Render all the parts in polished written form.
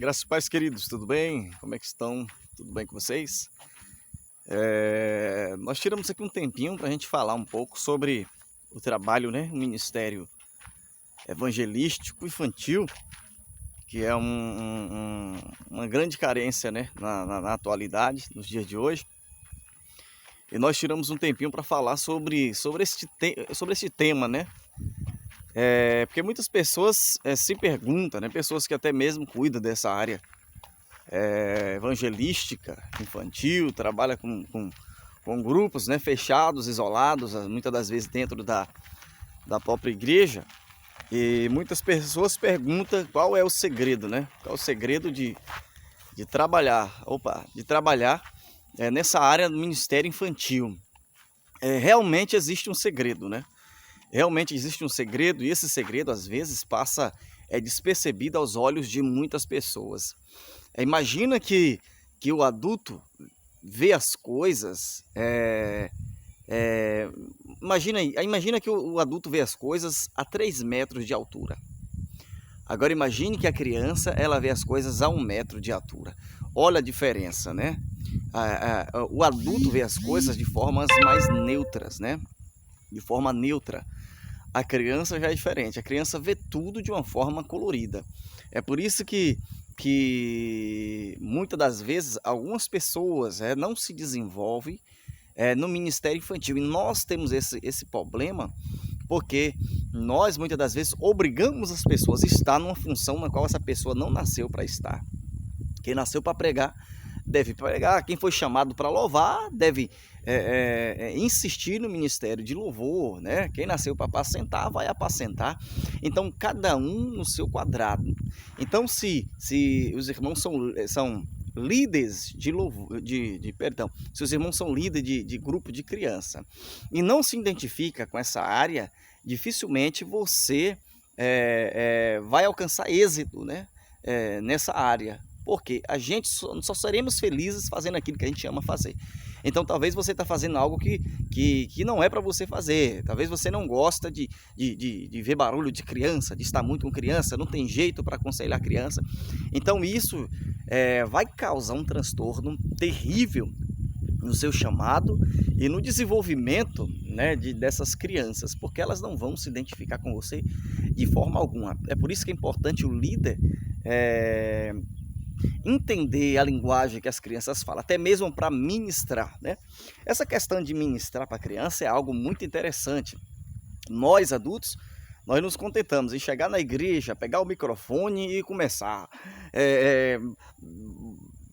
Graças e paz, queridos, tudo bem? Como é que estão? Tudo bem com vocês? Nós tiramos aqui um tempinho para a gente falar um pouco sobre o trabalho, né? O Ministério Evangelístico Infantil, que é uma grande carência, né? Na atualidade, nos dias de hoje. E nós tiramos um tempinho para falar sobre este tema, né? Porque muitas pessoas se perguntam, né? Pessoas que até mesmo cuidam dessa área evangelística, infantil, trabalha com grupos, né, fechados, isolados, muitas das vezes dentro da própria igreja. E muitas pessoas perguntam qual é o segredo, né? Qual é o segredo de trabalhar, nessa área do ministério infantil. Realmente existe um segredo, né? Realmente existe um segredo, e esse segredo às vezes passa despercebido aos olhos de muitas pessoas. Imagina que o adulto vê as coisas, imagina que o adulto vê as coisas a 3 metros de altura. Agora imagine que a criança ela vê as coisas a 1 metro de altura. Olha a diferença, né? O adulto vê as coisas de formas mais neutras, né? De forma neutra. A criança já é diferente, a criança vê tudo de uma forma colorida. É por isso que muitas das vezes algumas pessoas não se desenvolvem no ministério infantil. E nós temos esse problema porque nós muitas das vezes obrigamos as pessoas a estar numa função na qual essa pessoa não nasceu para estar. Quem nasceu para pregar deve pregar, quem foi chamado para louvar deve insistir no ministério de louvor, né? Quem nasceu para apacentar vai apacentar. Então cada um no seu quadrado. Então se os irmãos são líderes de louvor, se os irmãos são líderes de grupo de criança e não se identifica com essa área, dificilmente você vai alcançar êxito, né? Nessa área. Porque a gente só seremos felizes fazendo aquilo que a gente ama fazer. Então talvez você está fazendo algo que não é para você fazer. Talvez você não gosta de ver barulho de criança, de estar muito com criança, não tem jeito para aconselhar criança. Então isso vai causar um transtorno terrível no seu chamado e no desenvolvimento, né, dessas crianças, porque elas não vão se identificar com você de forma alguma. É por isso que é importante o líder entender a linguagem que as crianças falam, até mesmo para ministrar, né? Essa questão de ministrar para a criança é algo muito interessante. Nós adultos, nós nos contentamos em chegar na igreja, pegar o microfone e começar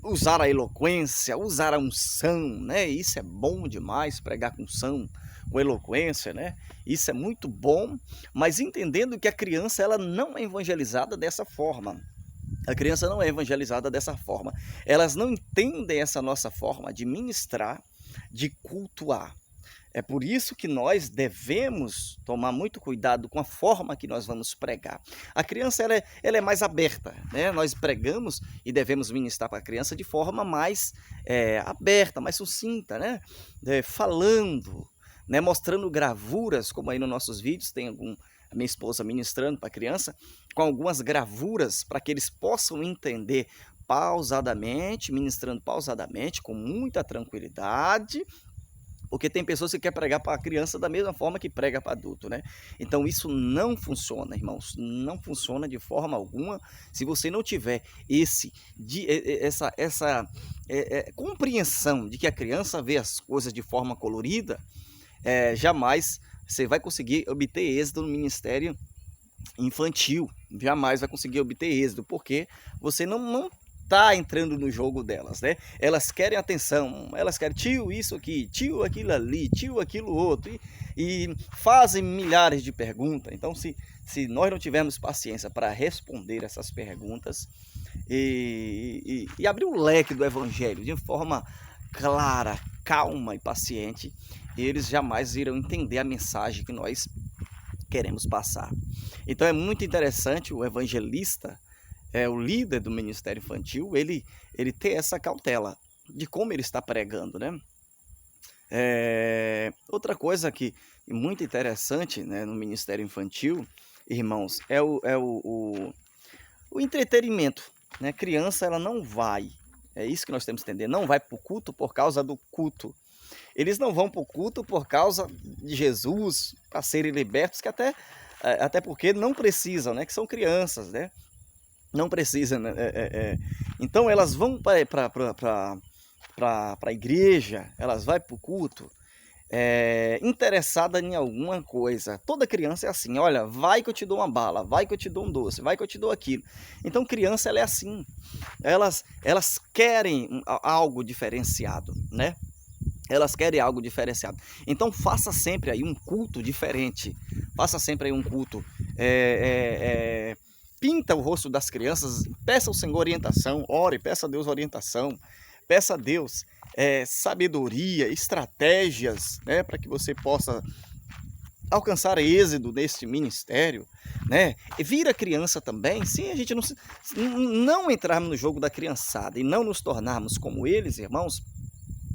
usar a eloquência, usar a unção, né? Isso é bom demais, pregar com unção, com eloquência, né? Isso é muito bom, mas entendendo que a criança ela não é evangelizada dessa forma. A criança não é evangelizada dessa forma. Elas não entendem essa nossa forma de ministrar, de cultuar. É por isso que nós devemos tomar muito cuidado com a forma que nós vamos pregar. A criança ela é mais aberta, né? Nós pregamos e devemos ministrar para a criança de forma mais aberta, mais sucinta, né? Falando, né? Mostrando gravuras, como aí nos nossos vídeos tem a minha esposa ministrando para a criança, com algumas gravuras para que eles possam entender pausadamente, ministrando pausadamente, com muita tranquilidade, porque tem pessoas que querem pregar para a criança da mesma forma que prega para adulto, né? Então isso não funciona, irmãos, não funciona de forma alguma se você não tiver essa compreensão de que a criança vê as coisas de forma colorida. Jamais você vai conseguir obter êxito no ministério infantil, jamais vai conseguir obter êxito, porque você não está entrando no jogo delas, né? Elas querem atenção, elas querem tio isso aqui, tio aquilo ali, tio aquilo outro, e fazem milhares de perguntas. Então se nós não tivermos paciência para responder essas perguntas e abrir o leque do evangelho de forma clara, calma e paciente, eles jamais irão entender a mensagem que nós queremos passar. Então é muito interessante o evangelista, o líder do ministério infantil, ele ter essa cautela de como ele está pregando, né? Outra coisa que é muito interessante, né, no ministério infantil, irmãos, é o entretenimento. né? Criança, ela não vai, é isso que nós temos que entender, não vai para o culto por causa do culto. Eles não vão para o culto por causa de Jesus, para serem libertos, que até porque não precisam, né? Que são crianças, né? Não precisam, né? Então elas vão para a igreja, elas vão para o culto, interessada em alguma coisa. Toda criança é assim, olha, vai que eu te dou uma bala, vai que eu te dou um doce, vai que eu te dou aquilo. Então criança, ela é assim, elas querem algo diferenciado, né? Elas querem algo diferenciado. Então faça sempre aí um culto diferente. Faça sempre aí um culto. Pinta o rosto das crianças. Peça ao Senhor orientação. Ore, peça a Deus orientação. Peça a Deus sabedoria, estratégias, né, para que você possa alcançar êxito nesse ministério, né? E vira criança também, se a gente não entrarmos no jogo da criançada e não nos tornarmos como eles, irmãos,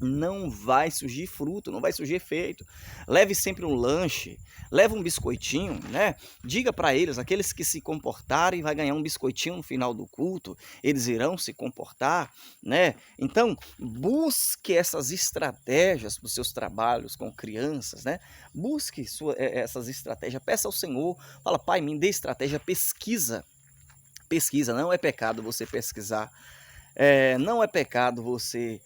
não vai surgir fruto, não vai surgir efeito. Leve sempre um lanche, leve um biscoitinho, né? Diga para eles, aqueles que se comportarem vai ganhar um biscoitinho no final do culto, eles irão se comportar, né? Então, busque essas estratégias para os seus trabalhos com crianças, né? Busque essas estratégias, peça ao Senhor, fala, Pai, me dê estratégia, pesquisa, não é pecado você pesquisar, não é pecado você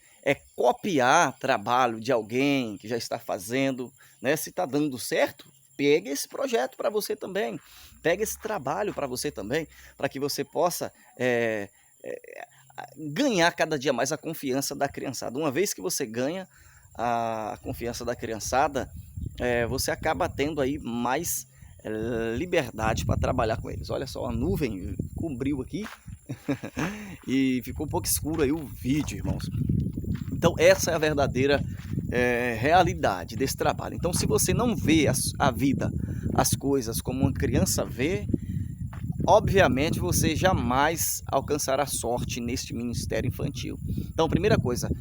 copiar trabalho de alguém que já está fazendo, né? Se está dando certo, pega esse projeto para você também, pega esse trabalho para você também, para que você possa ganhar cada dia mais a confiança da criançada. Uma vez que você ganha a confiança da criançada, você acaba tendo aí mais liberdade para trabalhar com eles. Olha só, a nuvem cobriu aqui e ficou um pouco escuro aí o vídeo, irmãos. Então essa é a verdadeira realidade desse trabalho. Então se você não vê a vida, as coisas como uma criança vê, obviamente você jamais alcançará sorte neste ministério infantil. Então primeira coisa,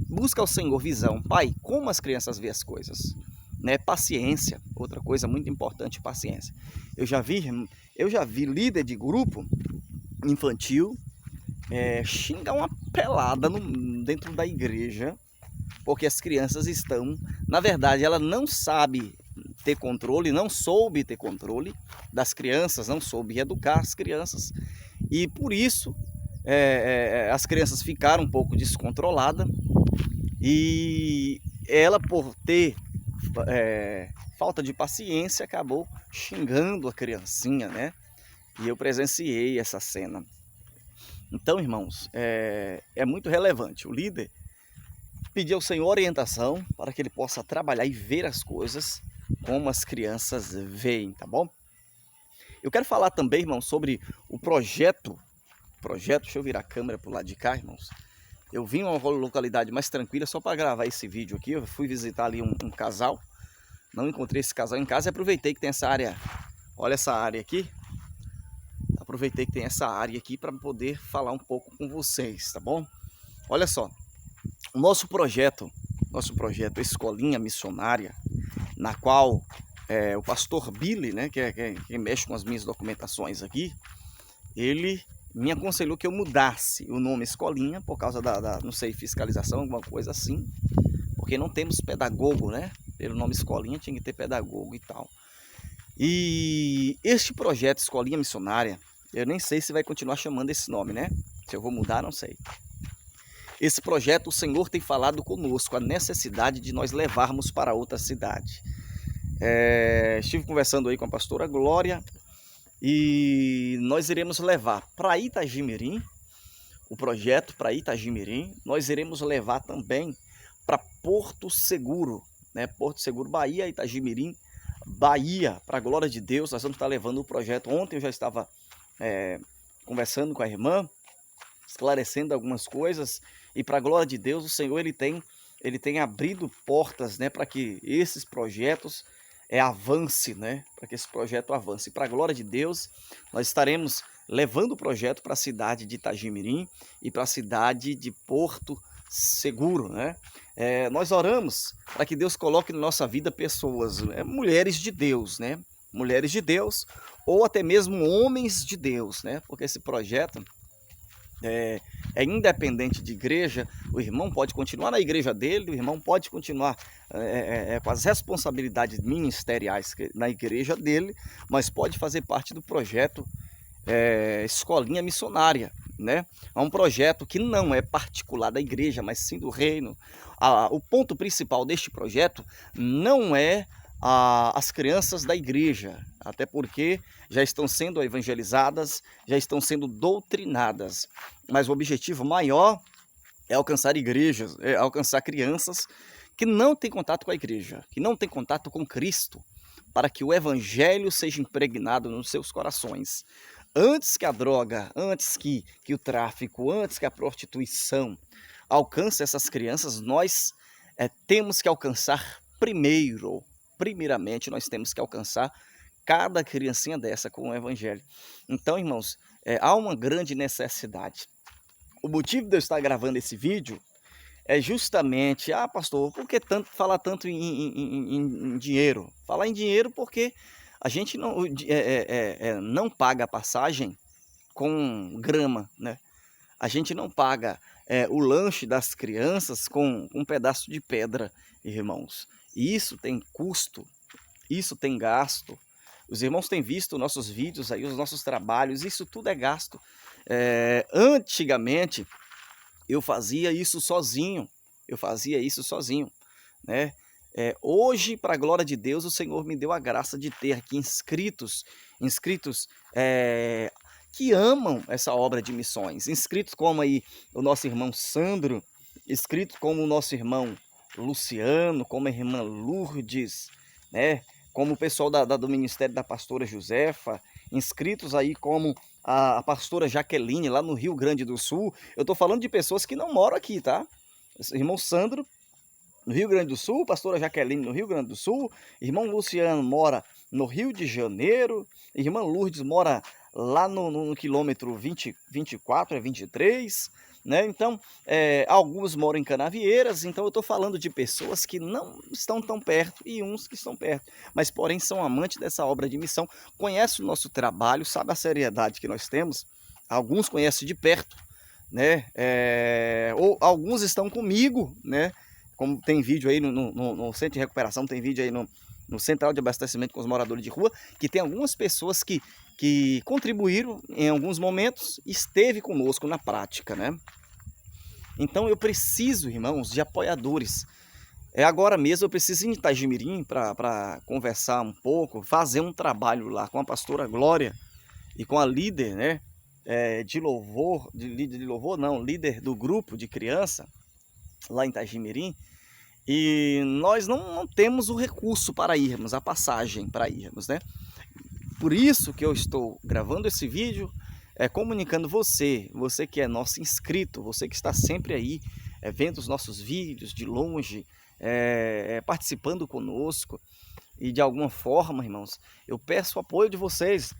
busca ao Senhor visão. Pai, como as crianças veem as coisas? Né? Paciência, outra coisa muito importante, paciência. Eu já vi líder de grupo infantil xingar uma pelada dentro da igreja, porque as crianças estão, na verdade, ela não sabe ter controle, não soube ter controle das crianças, não soube educar as crianças, e por isso as crianças ficaram um pouco descontroladas, e ela, por ter falta de paciência, acabou xingando a criancinha, né? E eu presenciei essa cena. Então, irmãos, é muito relevante o líder pedir ao Senhor orientação para que ele possa trabalhar e ver as coisas como as crianças veem, tá bom? Eu quero falar também, irmãos, sobre o projeto, deixa eu virar a câmera para o lado de cá, irmãos. Eu vim a uma localidade mais tranquila só para gravar esse vídeo aqui. Eu fui visitar ali um casal, não encontrei esse casal em casa e aproveitei que tem essa área, olha essa área aqui. Aproveitei que tem essa área aqui para poder falar um pouco com vocês, tá bom? Olha só, o nosso projeto Escolinha Missionária, na qual o pastor Billy, né, que é quem mexe com as minhas documentações aqui, ele me aconselhou que eu mudasse o nome Escolinha por causa não sei, fiscalização, alguma coisa assim, porque não temos pedagogo, né? Pelo nome Escolinha tinha que ter pedagogo e tal. E este projeto Escolinha Missionária, eu nem sei se vai continuar chamando esse nome, né? Se eu vou mudar, não sei. Esse projeto, o Senhor tem falado conosco, a necessidade de nós levarmos para outra cidade. Estive conversando aí com a pastora Glória e nós iremos levar para Itagimirim, o projeto para Itagimirim, nós iremos levar também para Porto Seguro, né? Porto Seguro, Bahia, Itagimirim, Bahia, para a glória de Deus, nós vamos estar levando o projeto. Ontem eu já estava conversando com a irmã, esclarecendo algumas coisas, e para a glória de Deus, o Senhor ele tem abrido portas, né, para que esses projetos avance, né, para que esse projeto avance. E para a glória de Deus, nós estaremos levando o projeto para a cidade de Itagimirim e para a cidade de Porto Seguro, né? Nós oramos para que Deus coloque na nossa vida pessoas, mulheres de Deus, né? Mulheres de Deus ou até mesmo homens de Deus, né? Porque esse projeto é independente de igreja, o irmão pode continuar na igreja dele, o irmão pode continuar com as responsabilidades ministeriais na igreja dele, mas pode fazer parte do projeto Escolinha Missionária, né? É um projeto que não é particular da igreja, mas sim do reino. O ponto principal deste projeto não é as crianças da igreja, até porque já estão sendo evangelizadas, já estão sendo doutrinadas, mas o objetivo maior é alcançar igrejas, é alcançar crianças que não têm contato com a igreja, que não têm contato com Cristo, para que o evangelho seja impregnado nos seus corações. Antes que a droga, antes que o tráfico, antes que a prostituição alcance essas crianças, nós temos que alcançar primeiramente, nós temos que alcançar cada criancinha dessa com o evangelho. Então, irmãos, há uma grande necessidade. O motivo de eu estar gravando esse vídeo é justamente, pastor, por que falar tanto em dinheiro? Falar em dinheiro porque a gente não paga a passagem com grama, né? A gente não paga o lanche das crianças com um pedaço de pedra, irmãos. E isso tem custo, isso tem gasto. Os irmãos têm visto nossos vídeos aí, os nossos trabalhos, isso tudo é gasto. Antigamente, eu fazia isso sozinho, né? Hoje, para a glória de Deus, o Senhor me deu a graça de ter aqui inscritos que amam essa obra de missões, inscritos como aí o nosso irmão Sandro, inscritos como o nosso irmão Luciano, como a irmã Lourdes, né? Como o pessoal do ministério da pastora Josefa, inscritos aí como a pastora Jaqueline, lá no Rio Grande do Sul. Eu estou falando de pessoas que não moram aqui, tá? Irmão Sandro, no Rio Grande do Sul, pastora Jaqueline, no Rio Grande do Sul, irmão Luciano mora no Rio de Janeiro, irmã Lourdes mora lá no quilômetro 24, 23, né? Então, alguns moram em Canavieiras, então eu estou falando de pessoas que não estão tão perto e uns que estão perto, mas porém são amantes dessa obra de missão, conhecem o nosso trabalho, sabem a seriedade que nós temos, alguns conhecem de perto, né? Ou alguns estão comigo, né? Como tem vídeo aí no centro de recuperação, tem vídeo aí no central de abastecimento com os moradores de rua, que tem algumas pessoas que contribuíram em alguns momentos, esteve conosco na prática, né? Então eu preciso, irmãos, de apoiadores. Agora mesmo eu preciso ir em Itagimirim para conversar um pouco, fazer um trabalho lá com a pastora Glória e com a líder, né? Líder do grupo de criança, lá em Itagimirim, e nós não temos o recurso para irmos, a passagem para irmos, né? Por isso que eu estou gravando esse vídeo, comunicando você que é nosso inscrito, você que está sempre aí, vendo os nossos vídeos de longe, participando conosco, e de alguma forma, irmãos, eu peço o apoio de vocês,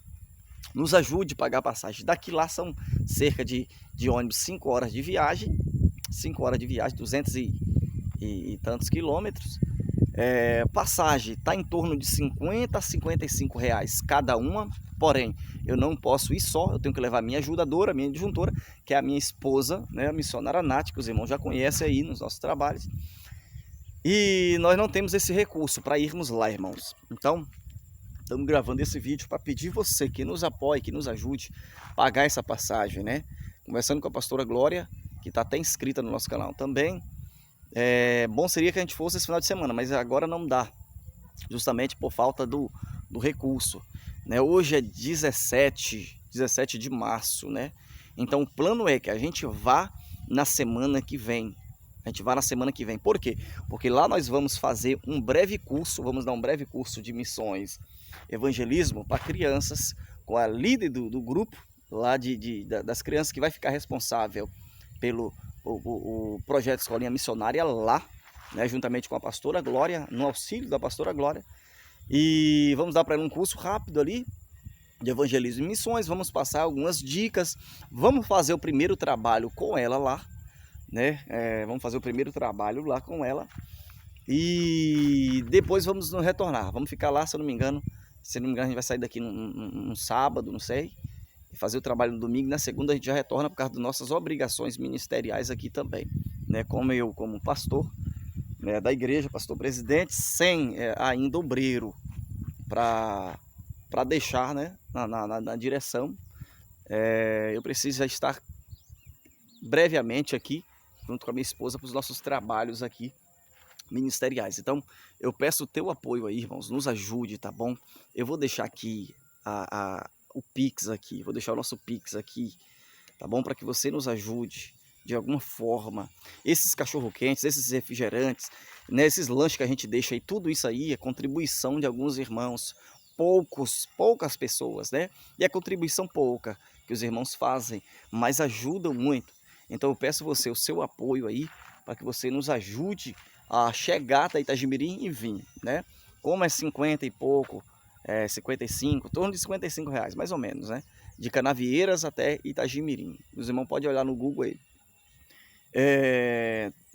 nos ajude a pagar a passagem. Daqui lá são cerca de ônibus 5 horas de viagem, 200 e tantos quilômetros. Passagem está em torno de 50 a 55 reais cada uma, porém eu não posso ir só, eu tenho que levar minha ajudadora, minha adjuntora, que é a minha esposa, né, a missionária Nath, que os irmãos já conhecem aí nos nossos trabalhos, e nós não temos esse recurso para irmos lá, irmãos. Então estamos gravando esse vídeo para pedir você que nos apoie, que nos ajude a pagar essa passagem, né? Conversando com a pastora Glória, que está até inscrita no nosso canal também. Bom seria que a gente fosse esse final de semana, mas agora não dá, justamente por falta do recurso, né? Hoje é 17 de março, né? Então o plano é que a gente vá na semana que vem. Por quê? Porque lá nós vamos fazer um breve curso, vamos dar um breve curso de missões, evangelismo para crianças, com a líder do grupo lá das crianças, que vai ficar responsável pelo o projeto Escolinha Missionária lá, né, juntamente com a pastora Glória, no auxílio da pastora Glória. E vamos dar para ela um curso rápido ali de evangelismo e missões, vamos passar algumas dicas, vamos fazer o primeiro trabalho com ela lá, né? Vamos fazer o primeiro trabalho lá com ela e depois vamos retornar, vamos ficar lá, se eu não me engano a gente vai sair daqui num sábado, não sei, e fazer o trabalho no domingo. Na segunda a gente já retorna por causa das nossas obrigações ministeriais aqui também, né? Como eu, como pastor, né, da igreja, pastor presidente, sem ainda obreiro para deixar, né, na direção, eu preciso já estar brevemente aqui, junto com a minha esposa, para os nossos trabalhos aqui ministeriais. Então, eu peço o teu apoio aí, irmãos, nos ajude, tá bom? Eu vou deixar aqui o Pix aqui, vou deixar o nosso Pix aqui, tá bom? Para que você nos ajude de alguma forma. Esses cachorro-quentes, esses refrigerantes, né, esses lanches que a gente deixa aí, tudo isso aí é contribuição de alguns irmãos, poucas pessoas, né? E é contribuição pouca que os irmãos fazem, mas ajudam muito. Então eu peço você o seu apoio aí, para que você nos ajude a chegar até Itagimirim e vir, né? Como é 50 e pouco, 55, em torno de R$ 55, mais ou menos, né? De Canavieiras até Itagimirim. Os irmãos podem olhar no Google aí.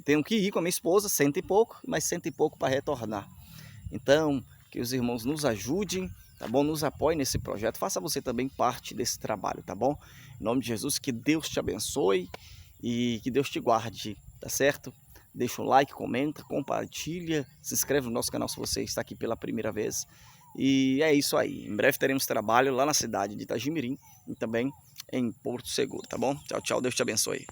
Tenho que ir com a minha esposa, cento e pouco, mas cento e pouco para retornar. Então, que os irmãos nos ajudem, tá bom? Nos apoiem nesse projeto. Faça você também parte desse trabalho, tá bom? Em nome de Jesus, que Deus te abençoe e que Deus te guarde, tá certo? Deixa um like, comenta, compartilha, se inscreve no nosso canal se você está aqui pela primeira vez. E é isso aí. Em breve teremos trabalho lá na cidade de Itagimirim e também em Porto Seguro, tá bom? Tchau, tchau. Deus te abençoe.